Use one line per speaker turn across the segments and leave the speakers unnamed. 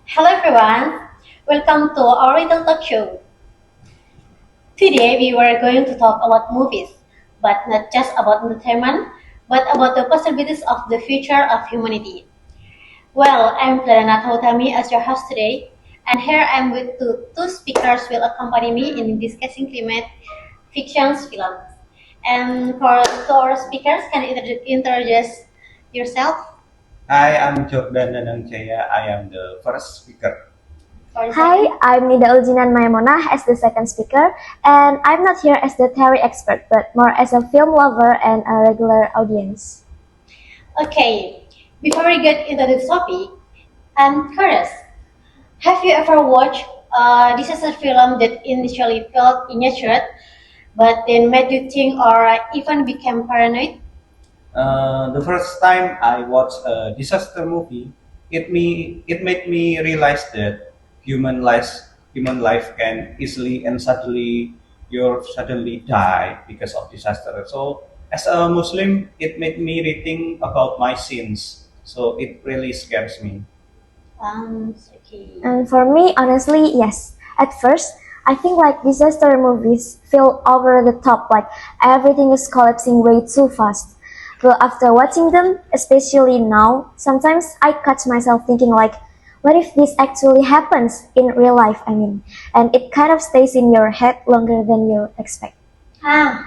Hello everyone, welcome to our little talk show. Today we were going to talk about movies, but not just about entertainment, but about the possibilities of the future of humanity. Well, I'm Pranat Hautami as your host today, and here I'm with two speakers will accompany me in discussing climate fiction films. And for two our speakers, can you introduce yourself?
Hi, I'm Jordan Danangjaya. I am the first speaker.
Hi, I'm Nida Uljinan Maimonah as the second speaker, and I'm not here as the theory expert, but more as a film lover and a regular audience.
Okay, before we get into the topic, I'm curious. Have you ever watched a disaster film that initially felt innocent, but then made you think or even became paranoid?
The first time I watched a disaster movie, it made me realize that human life can easily and suddenly die because of disaster. So as a Muslim, it made me rethink about my sins. So it really scares me.
Okay.
And for me, honestly, yes. At first, I think like disaster movies feel over the top, like everything is collapsing way too fast. But after watching them, especially now, sometimes I catch myself thinking like, what if this actually happens in real life? I mean, and it kind of stays in your head longer than you expect.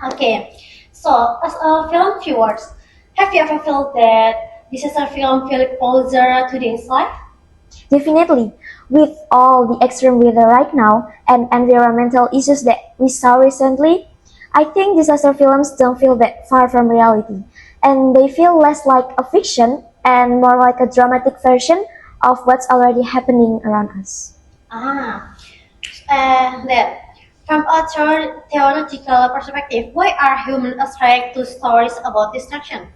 Okay. So, as a film viewers, have you ever felt that disaster film feel closer to this life?
Definitely, with all the extreme weather right now and environmental issues that we saw recently, I think disaster films don't feel that far from reality, and they feel less like a fiction and more like a dramatic version of what's already happening around us.
Ah, and then, from a theological perspective, why are humans attracted to stories about destruction?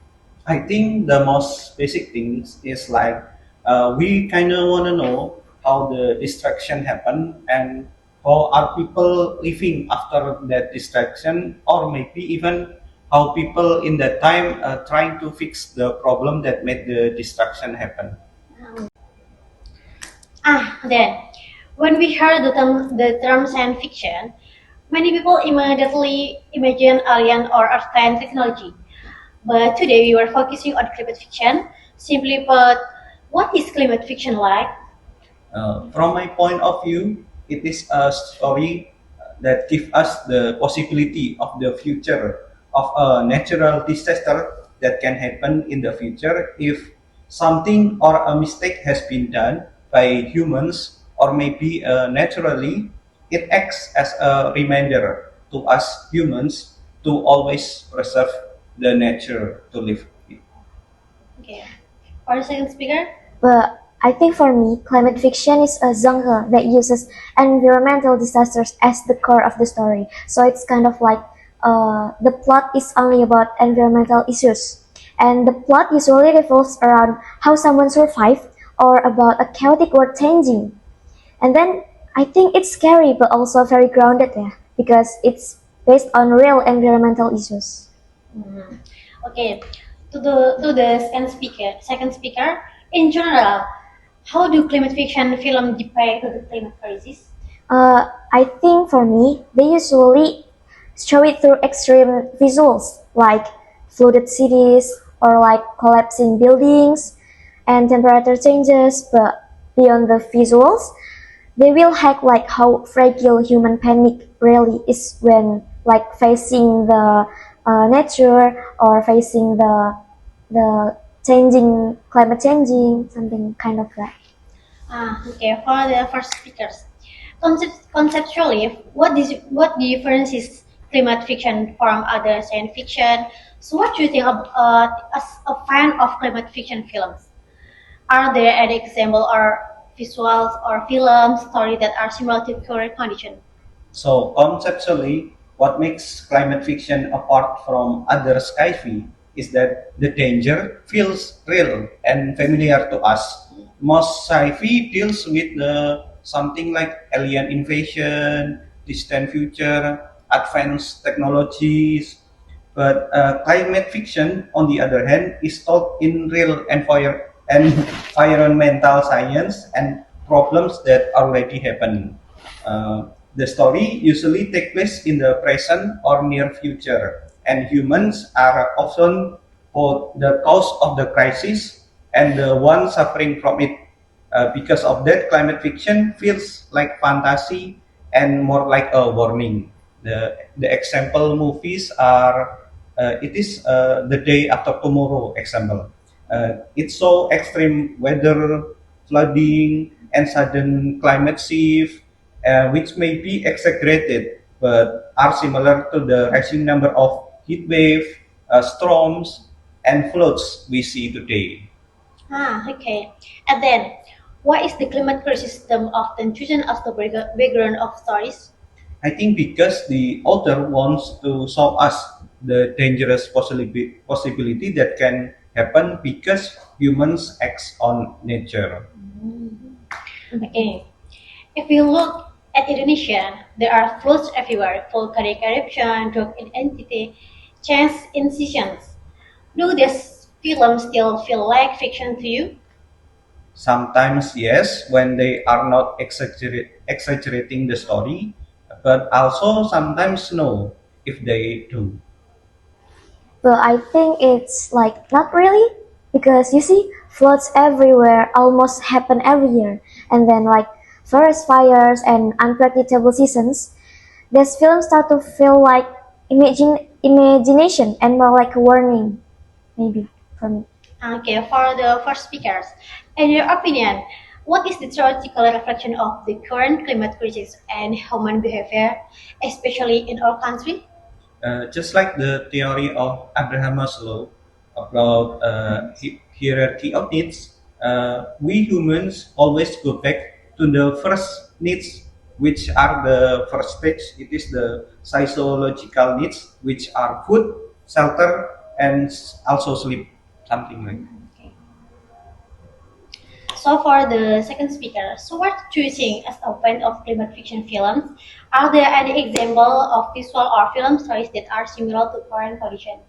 I think the most basic things is like we kind of want to know how the distraction happened and how are people living after that distraction, or maybe even how people in that time trying to fix the problem that made the distraction happen.
Then, when we heard the term science fiction, many people immediately imagine alien or Earth-time technology. But today we were focusing on climate fiction. Simply put, what is climate fiction like?
From my point of view, it is a story that gives us the possibility of the future of a natural disaster that can happen in the future if something or a mistake has been done by humans or maybe naturally. It acts as a reminder to us humans to always preserve the nature to live in.
Okay. For the second speaker?
But I think for me, climate fiction is a genre that uses environmental disasters as the core of the story. So it's kind of like the plot is only about environmental issues. And the plot usually revolves around how someone survived or about a chaotic world changing. And then I think it's scary but also very grounded, yeah, because it's based on real environmental issues.
Mhm. Okay. To the second speaker. In general, how do climate fiction film depict the climate crisis?
I think for me, they usually show it through extreme visuals like flooded cities or like collapsing buildings and temperature changes. But beyond the visuals, they will hack like how fragile human panic really is when like facing the nature or facing the changing climate changing something kind of that.
Okay. For the first speakers, conceptually, what differences climate fiction from other science fiction? So, what do you think of as a fan of climate fiction films? Are there any example or visuals or film story that are similar to current condition?
So conceptually, what makes climate fiction apart from other sci-fi is that the danger feels real and familiar to us. Most sci-fi deals with something like alien invasion, distant future, advanced technologies, but climate fiction, on the other hand, is told in real environmental science and problems that already happen. The story usually take place in the present or near future, and humans are often both the cause of the crisis and the one suffering from it. Because of that, climate fiction feels like fantasy and more like a warning. The example movies are it is the day after tomorrow example. It's so extreme weather, flooding, and sudden climate shift, which may be exaggerated but are similar to the rising number of heat wave, storms, and floods we see today.
Okay. And then, why is the climate crisis system often chosen as the background of stories?
I think because the author wants to show us the dangerous possibility that can happen because humans act on nature.
Okay. If we look at Indonesia, there are floods everywhere, volcanic eruption, drop in entity, change in seasons. Do these films still feel like fiction to you?
Sometimes, yes, when they are not exaggerating the story, but also sometimes no, if they do.
Well, I think it's like not really because you see floods everywhere almost happen every year, and then like forest fires and unpredictable seasons. These films start to feel like imagination and more like a warning, maybe for me.
Okay, for the first speakers, in your opinion, what is the theoretical reflection of the current climate crisis and human behavior, especially in our country?
Just like the theory of Abraham Maslow about hierarchy of needs, we humans always go back to the first needs, which are the first stage. It is the physiological needs, which are food, shelter, and also sleep, something like that.
Okay. So for the second speaker, so what do you think as a fan of climate fiction films? Are there any example of visual or film stories that are similar to current condition?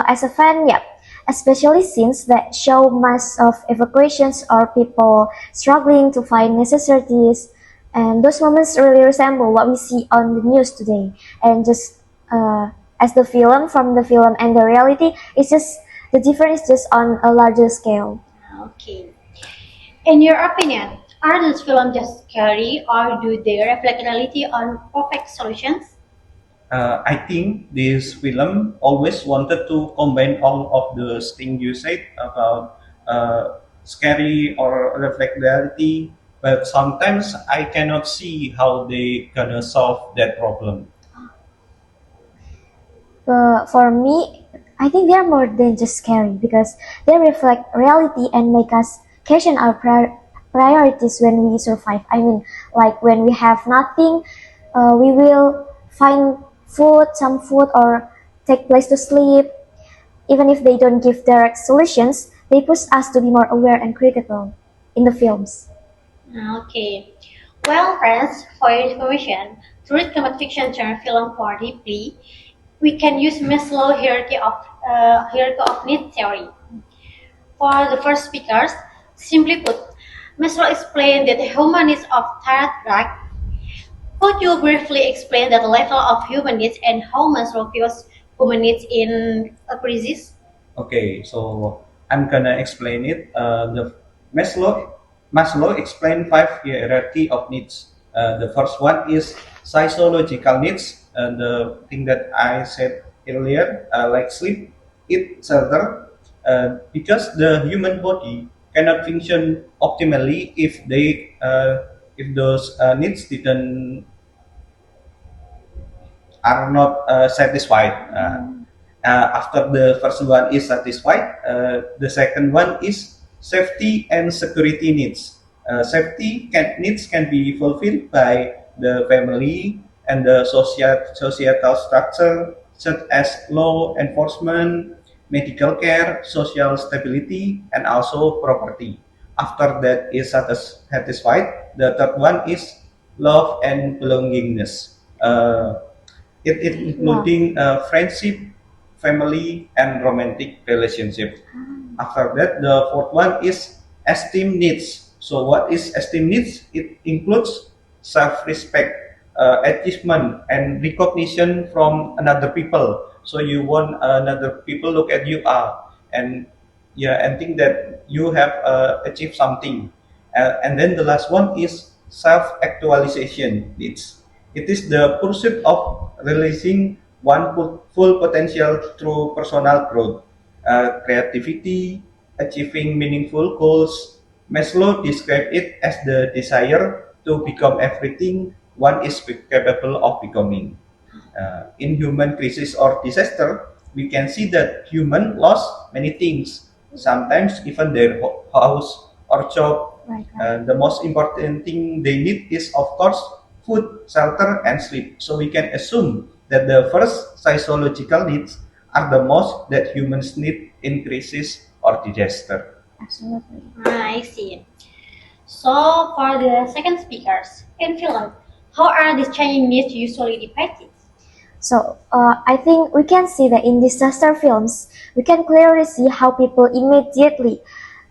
As a fan, yeah, especially scenes that show mass of evacuations or people struggling to find necessities, and those moments really resemble what we see on the news today. And just as the film from the film and the reality, it's just the difference is just on a larger scale.
Okay. In your opinion, are those films just scary or do they reflect reality on perfect solutions?
I think this film always wanted to combine all of the things you said about scary or reflect reality, but sometimes I cannot see how they gonna solve that problem.
For me, I think they are more than just scary because they reflect reality and make us question our priorities when we survive. I mean, like when we have nothing, we will find food, some food, or take place to sleep. Even if they don't give direct solutions, they push us to be more aware and critical in the films.
Okay. Well, friends, for your information, to read comic fiction genre film more deeply, we can use Maslow hierarchy of need theory. For the first speakers, simply put, Maslow explained that the human needs of third rank. Could you briefly explain the level of human needs and how Maslow views human needs in a crisis?
Okay, so I'm gonna explain it. The Maslow Maslow explained five hierarchy of needs. The first one is physiological needs. The thing that I said earlier, like sleep, eat, shelter, because the human body cannot function optimally if those needs didn't are not satisfied. After the first one is satisfied, the second one is safety and security needs. Needs can be fulfilled by the family and the societal structure, such as law enforcement, medical care, social stability, and also property. After that is satisfied, the third one is love and belongingness. It
Wow.
including friendship, family, and romantic relationship. After that, the fourth one is esteem needs. So what is esteem needs? It includes self-respect, achievement, and recognition from another people. So you want another people look at you and yeah, and think that you have achieved something. And then the last one is self-actualization. It is the pursuit of realizing one full potential through personal growth, creativity, achieving meaningful goals. Maslow described it as the desire to become everything one is capable of becoming. In human crisis or disaster, we can see that human lost many things, sometimes even their house or job.
Right, right.
The most important thing they need is, of course, food, shelter, and sleep. So we can assume that the first physiological needs are the most that humans need in crisis or disaster.
Absolutely.
I see. So for the second speakers, in film, how are these changing needs usually depicted?
So I think we can see that in disaster films, we can clearly see how people immediately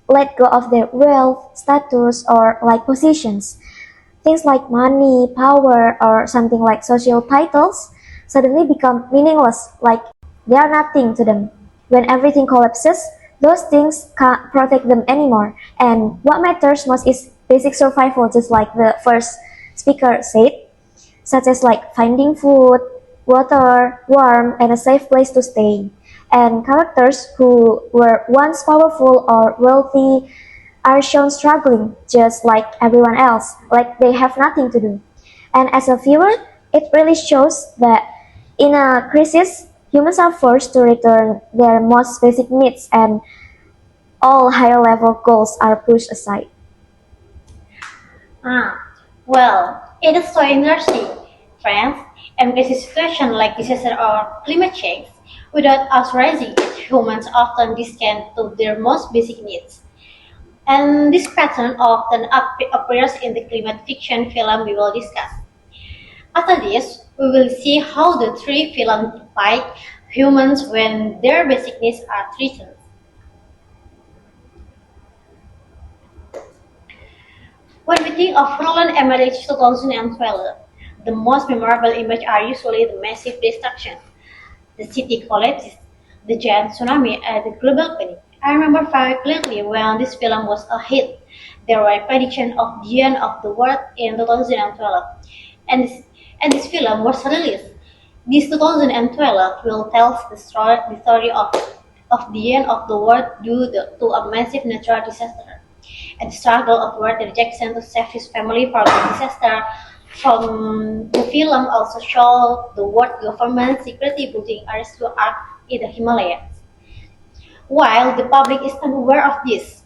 let go of their wealth, status, or like positions. Things like money, power, or something like social titles suddenly become meaningless, like they are nothing to them. When everything collapses, those things can't protect them anymore. And what matters most is basic survival, just like the first speaker said, such as like finding food, water, warmth, and a safe place to stay. And characters who were once powerful or wealthy are shown struggling just like everyone else, like they have nothing to do. And as a viewer, it really shows that in a crisis, humans are forced to return their most basic needs and all higher level goals are pushed aside.
Well, it is so interesting, friends. And crisis situation like disaster or climate change, without us raising it, humans often descend to their most basic needs. And this pattern often appears in the climate fiction film we will discuss. After this, we will see how the three films depict humans when their basic needs are threatened. When we think of Roland Emmerich's 2012, the most memorable images are usually the massive destruction. The city collapses, the giant tsunami, and the global panic. I remember very clearly when this film was a hit. There were predictions of the end of the world in 2012, and this film was released. This 2012 will tell the story of the end of the world due to a massive natural disaster and the struggle of Walter Jackson to save his family from the disaster. From the film also showed the world government secretly building a rescue ark in the Himalayas. While the public is unaware of this,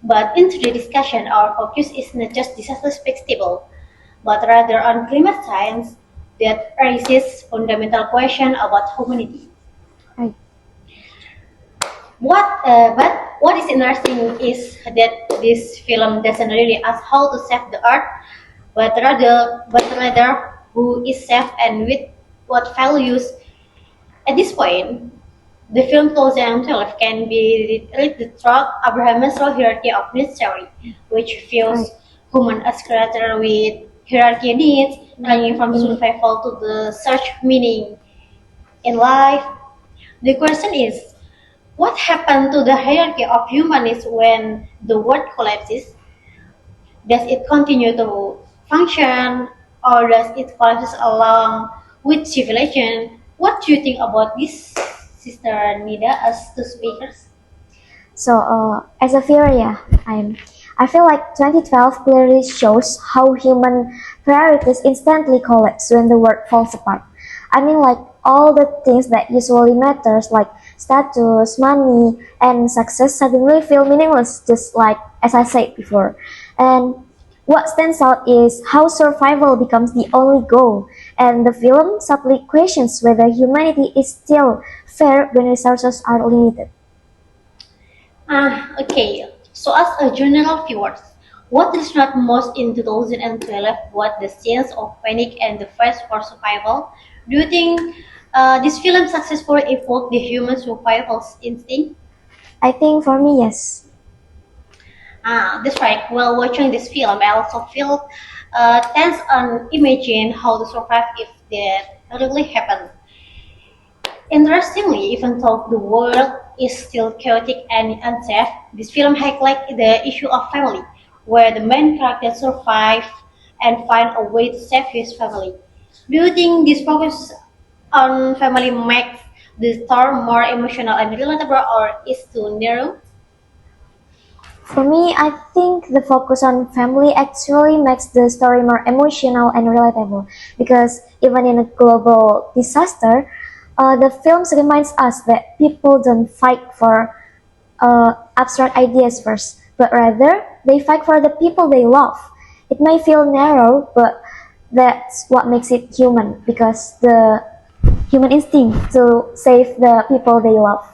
but in today's discussion, our focus is not just disaster spectacle, but rather on climate science that raises fundamental question about humanity.
Right.
But what is interesting is that this film doesn't really ask how to save the earth, but rather who is saved and with what values. At this point, the film 2012 can be read through Abraham Maslow's hierarchy of needs theory, which views
Right.
human as creator with hierarchy needs, ranging from survival to the search meaning in life. The question is, what happened to the hierarchy of human needs when the world collapses? Does it continue to function, or does it collapse along with civilization? What do you think about this, Sister Nida, as two speakers?
So, as a viewer, yeah, I feel like 2012 clearly shows how human priorities instantly collapse when the world falls apart. I mean, like all the things that usually matters, like status, money, and success, suddenly feel meaningless, just like as I said before. And what stands out is how survival becomes the only goal, and the film subtly questions whether humanity is still fair when resources are limited.
Okay. So, as a general viewers, what is not most in 2012? What the sense of panic and the quest for survival? Do you think this film successfully evoked the human survival instinct?
I think for me, yes.
That's right. While watching this film, I also feel tense and imagine how to survive if that really happened. Interestingly, even though the world is still chaotic and unsafe, this film highlights the issue of family, where the main character survive and find a way to save his family. Do you think this focus on family makes the story more emotional and relatable, or is too narrow?
For me, I think the focus on family actually makes the story more emotional and relatable because even in a global disaster, the films reminds us that people don't fight for abstract ideas first, but rather they fight for the people they love. It may feel narrow, but that's what makes it human because the human instinct to save the people they love.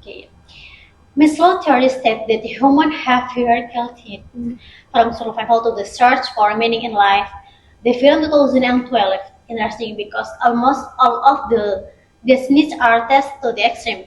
Okay. Maslow theory states that humans have hierarchical from survival to the search for meaning in life. The film 2012 interesting because almost all of these needs are tested to the extreme.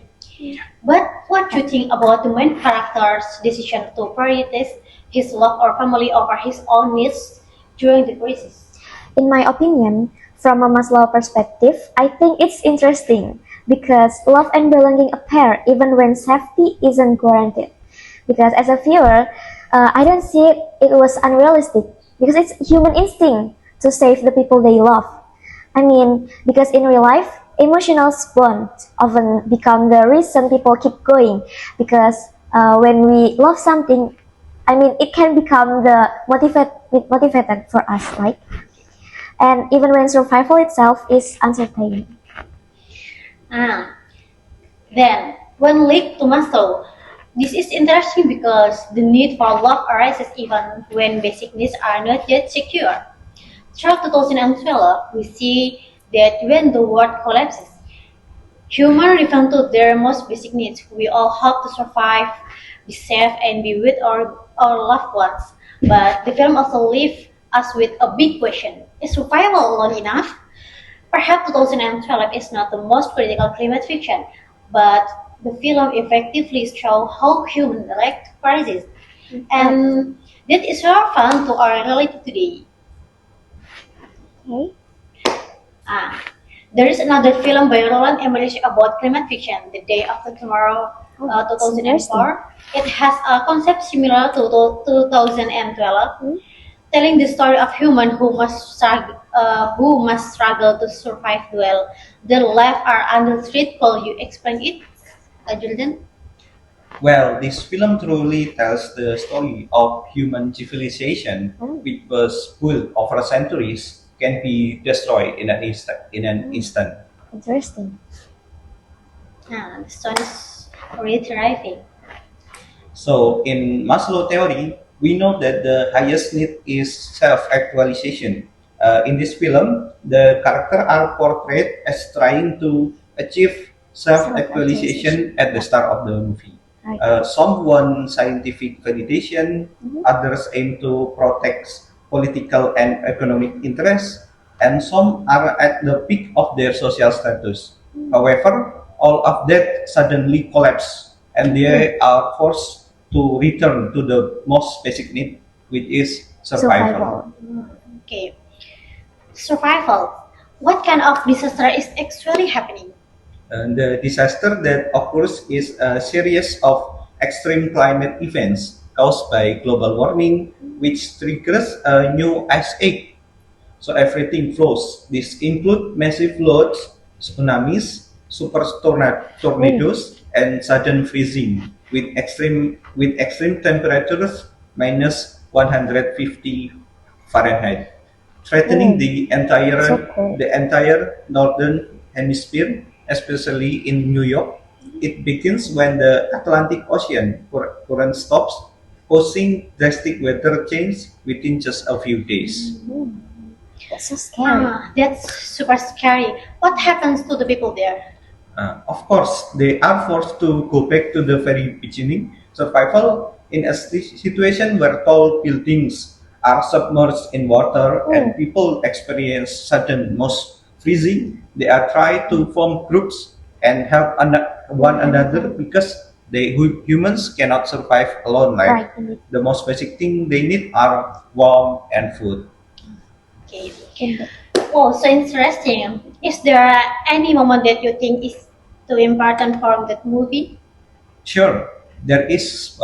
But what do you think about the main character's decision to prioritize his love or family over his own needs during the crisis?
In my opinion, from a Maslow perspective, I think it's interesting because love and belonging appear even when safety isn't guaranteed. Because as a viewer, I don't see it was unrealistic because it's human instinct to save the people they love. I mean, because in real life, emotional bonds often become the reason people keep going. Because when we love something, I mean, it can become the motivator for us, right? And even when survival itself is uncertain.
Ah, then, when linked to Maslow, this is interesting because the need for love arises even when basic needs are not yet secure. Throughout 2012, we see that when the world collapses, humans return to their most basic needs. We all hope to survive, be safe, and be with our loved ones. But the film also leaves us with a big question. Is survival alone enough? Perhaps 2012 is not the most critical climate fiction, but the film effectively shows how humans react to crisis. And that is relevant to our reality today.
Okay.
Ah, there is another film by Roland Emmerich about climate fiction, The Day After Tomorrow,
Oh, that's
2004. It has a concept similar to 2012,
Hmm?
telling the story of human who must struggle to survive while their lives are under threat. Could you explain it, Jordan?
Well, this film truly tells the story of human civilization,
Oh.
which was built over centuries, can be destroyed in an instant.
Interesting.
This one is really thriving.
So, in Maslow theory, we know that the highest need is self-actualization. In this film, the characters are portrayed as trying to achieve self-actualization at the start of the movie.
Right.
Some want scientific validation, others aim to protect political and economic interests, and some are at the peak of their social status. However, all of that suddenly collapse, and they are forced to return to the most basic need, which is survival.
Okay, survival. What kind of disaster is actually happening?
And the disaster that occurs is a series of extreme climate events caused by global warming, which triggers a new ice age. So everything flows. This include massive floods, tsunamis, tornadoes, and sudden freezing with extreme temperatures minus 150 Fahrenheit, threatening
Oh, so cool.
the entire northern hemisphere, especially in New York. It begins when the Atlantic Ocean current stops, causing drastic weather change within just a few days.
That's so scary.
That's super scary. What happens to the people there?
Of course, they are forced to go back to the very beginning. Survival in a situation where tall buildings are submerged in water and
Oh,
people experience sudden most freezing. They are trying to form groups and help one another because Humans cannot survive alone,
Right,
right?
indeed.
The most basic thing they need are warmth and food.
Okay.
Indeed.
Oh, so interesting. Is there any moment that you think is too important from that movie?
Sure, there is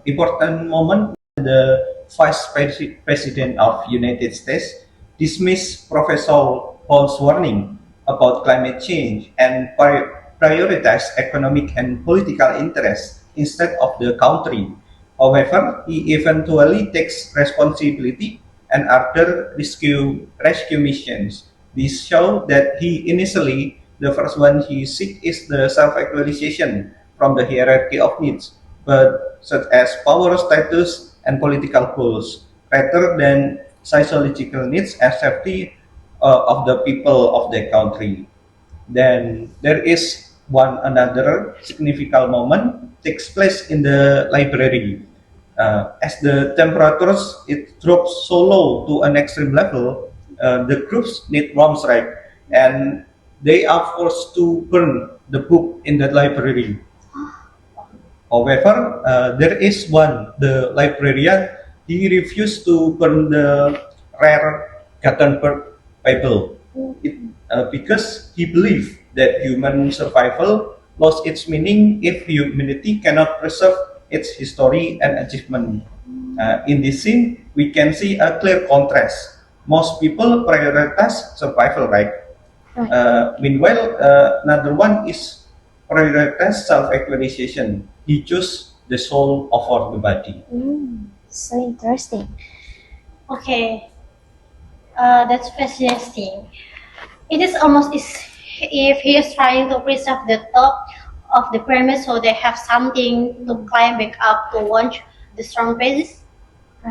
important moment when the President of United States dismissed Professor Paul's warning about climate change and prioritize economic and political interests instead of the country. However, he eventually takes responsibility and order rescue missions. This show that he initially the first one he seek is the self-actualization from the hierarchy of needs, but such as power status and political goals, rather than psychological needs and safety of the people of the country. Then there is one another significant moment takes place in the library. As the temperatures it drops so low to an extreme level, the groups need warmth, right? And they are forced to burn the book in the library. However, there is one, the librarian, he refused to burn the rare Gutenberg Bible because he believed that human survival lost its meaning if humanity cannot preserve its history and achievement. In this scene, we can see a clear contrast. Most people prioritize survival, right?
Right.
Meanwhile, another one is prioritize self-actualization. He chose the soul over the body.
So interesting.
Okay, that's fascinating. It is almost as if he is trying to preserve the top of the pyramid so they have something to climb back up to launch the strong bases.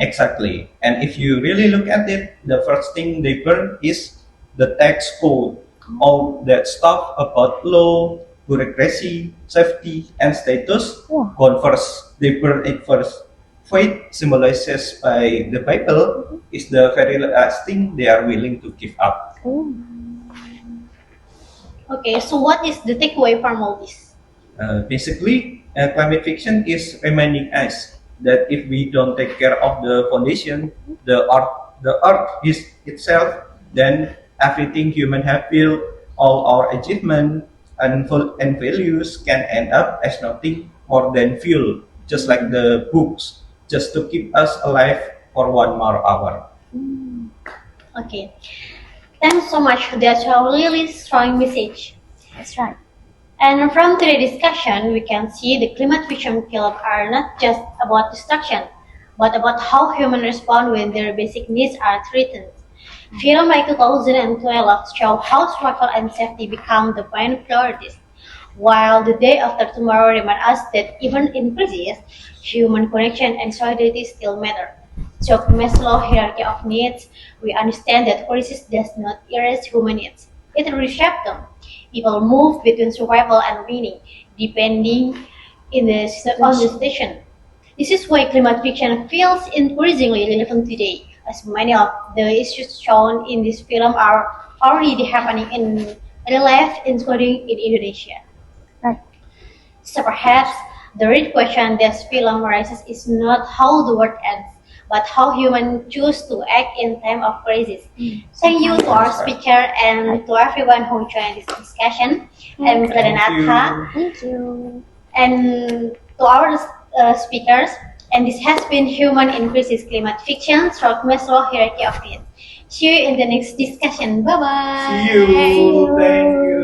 Exactly. And if you really look at it, the first thing they burn is the tax code. All that stuff about law, bureaucracy, safety, and status
Yeah.
gone first. They burn it first. Faith, symbolizes by the Bible, is the very last thing they are willing to give up.
Okay, so what is the takeaway from all this?
Basically, climate fiction is reminding us that if we don't take care of the foundation, the earth is itself, then everything human have built, all our achievement and values can end up as nothing more than fuel, just like the books, just to keep us alive for one more hour.
Okay, thanks so much. That's a really strong message.
That's right.
And from today's discussion, we can see the climate fiction films are not just about destruction, but about how humans respond when their basic needs are threatened. Film like 2012 show how survival and safety become the main priorities, while the day after tomorrow remind us that even in crisis, human connection and solidarity still matter. So Maslow's hierarchy of needs, we understand that crisis does not erase human needs. It reshapes them. People move between survival and meaning, depending on the situation. This is why climate fiction feels increasingly relevant today, as many of the issues shown in this film are already happening in real life, including in Indonesia.
Right.
So perhaps the real question this film raises is not how the world ends, but how humans choose to act in time of crisis. Thank you to our speaker and to everyone who joined this discussion. I'm Renata
Thank you.
and to our speakers. And this has been Human in Crisis Climate Fiction, short Maslow Hierarchy of Needs. See you in the next discussion. Bye bye.
See you. Thank you.